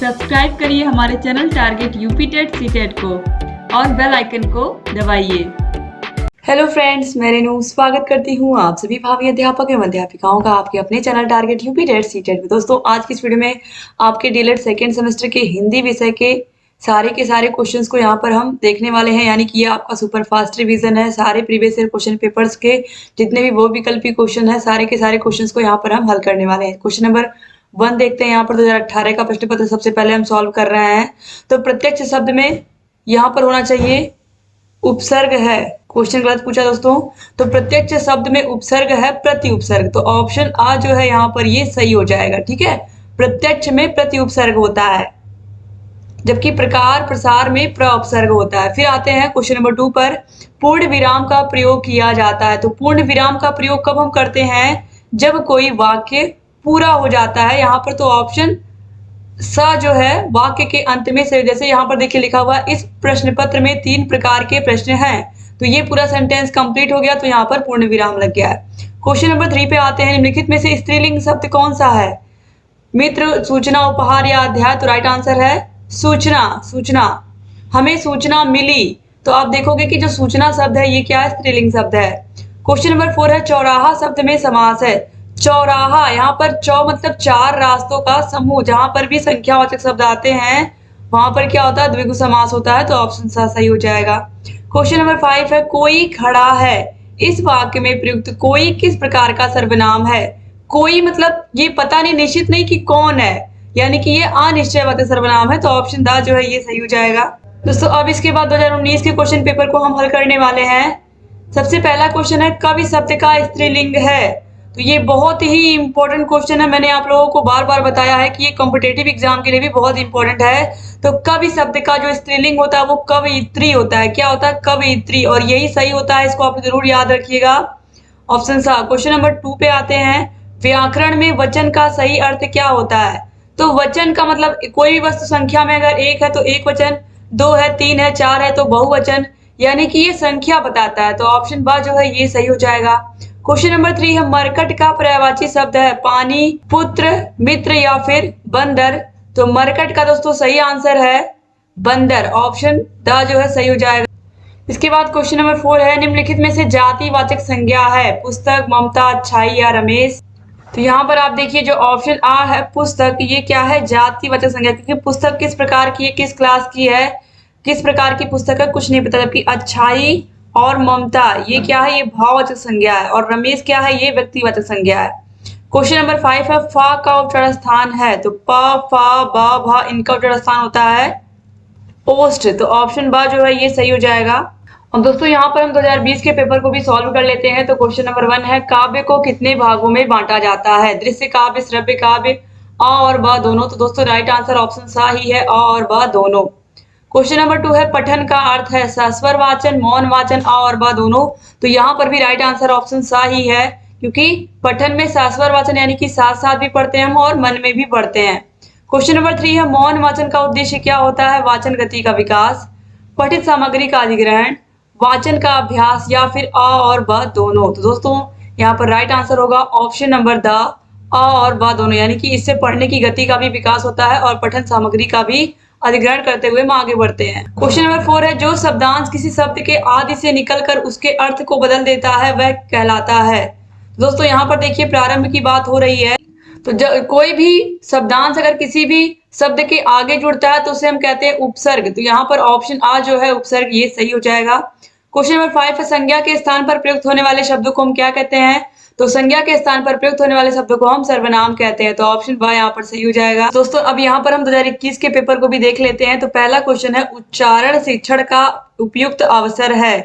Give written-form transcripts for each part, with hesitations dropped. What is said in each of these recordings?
Subscribe करिए हमारे channel target UP TET CTET को और बेल आइकन को दबाइए। हेलो फ्रेंड्स, मैं रेनू स्वागत करती हूँ आप सभी भावी अध्यापक एवं अध्यापिकाओं का आपके अपने channel target UP TET CTET में। दोस्तों, आज की इस वीडियो में आपके डीएलएड सेकेंड सेमेस्टर के हिंदी विषय के सारे क्वेश्चंस को यहाँ पर हम देखने वाले हैं। यानी कि ये आपका सुपर फास्ट रिवीजन है। सारे प्रीवियस ईयर क्वेश्चन पेपर्स के जितने भी वो विकल्पी क्वेश्चन है, सारे के सारे क्वेश्चंस को यहाँ पर हम हल करने वाले हैं। क्वेश्चन नंबर 1 देखते हैं। यहाँ पर 2018 का प्रश्न पत्र सबसे पहले हम सॉल्व कर रहे हैं। तो प्रत्यक्ष शब्द में यहाँ पर होना चाहिए उपसर्ग है। क्वेश्चन गलत पूछा दोस्तों। तो प्रत्यक्ष शब्द में उपसर्ग है प्रति उपसर्ग, तो ऑप्शन आ जो है यहाँ पर ये सही हो जाएगा। ठीक है, प्रत्यक्ष में प्रति उपसर्ग होता है, जबकि प्रकार प्रसार में प्रउपसर्ग होता है। फिर आते हैं क्वेश्चन नंबर 2 पर। पूर्ण विराम का प्रयोग किया जाता है। तो पूर्ण विराम का प्रयोग कब हम करते हैं? जब कोई वाक्य पूरा हो जाता है। यहाँ पर तो ऑप्शन सा जो है वाक्य के अंत में से, जैसे यहाँ पर देखिए लिखा हुआ इस प्रश्न पत्र में 3 प्रकार के प्रश्न हैं, तो ये पूरा सेंटेंस कंप्लीट हो गया, तो यहाँ पर पूर्ण विराम लग गया है। क्वेश्चन नंबर 3 पे आते हैं। निम्नलिखित में से स्त्रीलिंग शब्द कौन सा है? मित्र, सूचना, उपहार या अध्याय। तो राइट आंसर है सूचना। सूचना, हमें सूचना मिली। तो आप देखोगे कि जो सूचना शब्द है ये क्या है? स्त्रीलिंग शब्द है। क्वेश्चन नंबर 4 है। चौराहा शब्द में समास है। चौराहा, यहाँ पर चौ मतलब 4 रास्तों का समूह। जहां पर भी संख्यावाचक शब्द आते हैं वहां पर क्या होता है? द्विगु समास होता है, तो ऑप्शन सा सही हो जाएगा। क्वेश्चन नंबर 5 है। कोई खड़ा है। इस वाक्य में प्रयुक्त कोई किस प्रकार का सर्वनाम है? कोई मतलब ये पता नहीं, निश्चित नहीं कि कौन है, यानी कि ये अनिश्चयवाचक सर्वनाम है, तो ऑप्शन द जो है ये सही हो जाएगा। दोस्तों, अब इसके बाद 2019 के क्वेश्चन पेपर को हम हल करने वाले हैं। सबसे पहला क्वेश्चन है, कवि शब्द का स्त्रीलिंग है। तो ये बहुत ही इंपॉर्टेंट क्वेश्चन है। मैंने आप लोगों को बार बार बताया है कि ये कॉम्पिटेटिव एग्जाम के लिए भी बहुत इंपॉर्टेंट है। तो कवि शब्द का जो स्त्रीलिंग होता है वो कवयित्री होता है। क्या होता है? कवयित्री, और यही सही होता है। इसको आप जरूर याद रखिएगा, ऑप्शन सा। क्वेश्चन नंबर 2 पे आते हैं। व्याकरण में वचन का सही अर्थ क्या होता है? तो वचन का मतलब कोई भी वस्तु संख्या में अगर 1 है तो एक वचन, 2 है, 3 है, 4 है तो बहुवचन, यानी कि ये संख्या बताता है, तो ऑप्शन बा जो है ये सही हो जाएगा। क्वेश्चन नंबर 3 है। मरकट का पर्यायवाची शब्द है पानी, पुत्र, मित्र या फिर बंदर। तो मरकट का दोस्तों सही आंसर है बंदर, ऑप्शन द जो है सही हो जाएगा। इसके बाद क्वेश्चन नंबर 4 है। निम्नलिखित में से जातिवाचक संज्ञा है पुस्तक, ममता, अच्छाई या रमेश। तो यहाँ पर आप देखिए जो ऑप्शन आ है पुस्तक, ये क्या है? जातिवाचक संज्ञा, क्योंकि पुस्तक किस प्रकार की है, किस क्लास की है, किस प्रकार की पुस्तक है कुछ नहीं पता। जबकि अच्छाई और ममता ये क्या है? ये भाववाचक संज्ञा है। और रमेश क्या है? ये व्यक्तिवाचक संज्ञा है। क्वेश्चन नंबर 5 है। फा का उच्चारण स्थान है। तो प, फा, बा, भा इनका उच्चारण स्थान होता है पोस्ट, तो ऑप्शन बा जो है ये सही हो जाएगा। और दोस्तों यहाँ पर हम 2020 के पेपर को भी सॉल्व कर लेते हैं। तो क्वेश्चन नंबर 1 है। काव्य को कितने भागों में बांटा जाता है? दृश्य काव्य, श्रव्य काव्य, अ और ब दोनों। तो दोस्तों राइट आंसर ऑप्शन सा ही है, अ और ब दोनों। क्वेश्चन नंबर 2 है। पठन का अर्थ है सस्वर वाचन, मौन वाचन, अ और ब दोनों। तो यहाँ पर भी राइट आंसर ऑप्शन सा ही है, क्योंकि पठन में सस्वर वाचन यानी कि साथ साथ भी पढ़ते हैं हम और मन में भी पढ़ते हैं। क्वेश्चन नंबर 3 है। मौन वाचन का उद्देश्य क्या होता है? वाचन गति का विकास, पठित सामग्री का अधिग्रहण, वाचन का अभ्यास या फिर अ और ब दोनों। तो दोस्तों यहाँ पर राइट आंसर होगा ऑप्शन नंबर द, अ और ब दोनों, यानी कि इससे पढ़ने की गति का भी विकास होता है और पठन सामग्री का भी अधिग्रहण करते हुए हम आगे बढ़ते हैं। क्वेश्चन नंबर 4 है। जो शब्दांश किसी शब्द के आदि से निकलकर उसके अर्थ को बदल देता है वह कहलाता है। दोस्तों यहाँ पर देखिए प्रारंभ की बात हो रही है। तो कोई भी शब्दांश अगर किसी भी शब्द के आगे जुड़ता है तो उसे हम कहते हैं उपसर्ग। तो यहाँ पर ऑप्शन आ जो है उपसर्ग ये सही हो जाएगा। क्वेश्चन नंबर 5 है। संज्ञा के स्थान पर प्रयुक्त होने वाले शब्दों को हम क्या कहते हैं? तो संज्ञा के स्थान पर प्रयुक्त होने वाले शब्दों को हम सर्वनाम कहते हैं, तो ऑप्शन बा यहाँ पर सही हो जाएगा। दोस्तों अब यहाँ पर हम 2021 के पेपर को भी देख लेते हैं। तो पहला क्वेश्चन है। उच्चारण शिक्षण का उपयुक्त अवसर है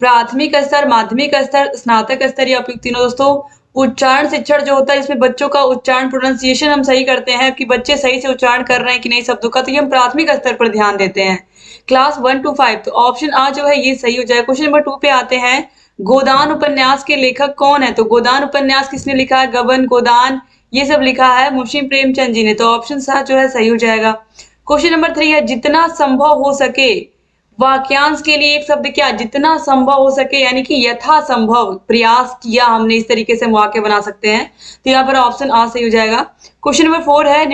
प्राथमिक स्तर, माध्यमिक स्तर, स्नातक स्तर या उपयुक्त तीनों। दोस्तों उच्चारण शिक्षण जो होता है इसमें बच्चों का उच्चारण प्रोनाउंसिएशन हम सही करते हैं कि बच्चे सही से उच्चारण कर रहे हैं कि नहीं शब्दों का, तो ये हम प्राथमिक स्तर पर ध्यान देते हैं, क्लास 1 to 5। तो ऑप्शन आ जो है ये सही हो जाएगा। क्वेश्चन नंबर 2 पे आते हैं। गोदान उपन्यास के लेखक कौन है? तो गोदान उपन्यास किसने लिखा है? गबन, गोदान ये सब लिखा है मुंशी प्रेमचंद जी ने, तो ऑप्शन सा जो है सही हो जाएगा। क्वेश्चन नंबर 3 है। जितना संभव हो सके वाक्यांश के लिए एक शब्द क्या, जितना संभव हो सके, यानी कि यथासंभव प्रयास किया हमने, इस तरीके से हम वाक्य बना सकते हैं। तो यहाँ पर ऑप्शन आ सही हो जाएगा। क्वेश्चन नंबर 4 है,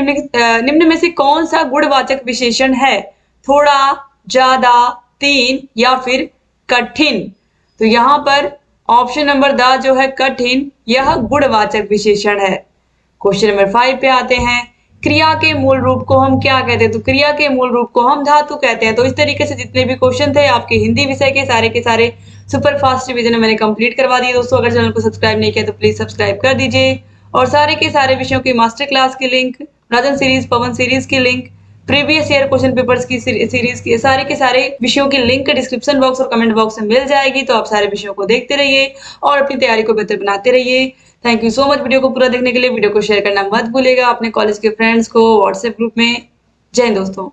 निम्न में से कौन सा गुणवाचक विशेषण है? थोड़ा, ज्यादा, तीन या फिर कठिन। तो यहाँ पर ऑप्शन नंबर द जो है कठिन, यह गुणवाचक विशेषण है। क्वेश्चन नंबर 5 पे आते हैं, क्रिया के मूल रूप को हम क्या कहते हैं? तो क्रिया के मूल रूप को हम धातु कहते हैं। तो इस तरीके से जितने भी क्वेश्चन थे आपके हिंदी विषय के सारे सुपर फास्ट रिवीजन मैंने कंप्लीट करवा दिए। दोस्तों अगर चैनल को सब्सक्राइब नहीं किया तो प्लीज सब्सक्राइब कर दीजिए, और सारे के सारे विषयों की मास्टर क्लास की लिंक, राजन सीरीज, पवन सीरीज की link, previous year question papers की सीरीज की, सारे के सारे विषयों की लिंक डिस्क्रिप्शन बॉक्स और कमेंट बॉक्स में मिल जाएगी। तो आप सारे विषयों को देखते रहिए और अपनी तैयारी को बेहतर बनाते रहिए। Thank you so much video को पूरा देखने के लिए। वीडियो को शेयर करना मत भूलिएगा अपने कॉलेज के फ्रेंड्स को व्हाट्सएप ग्रुप में। जय हिंद दोस्तों।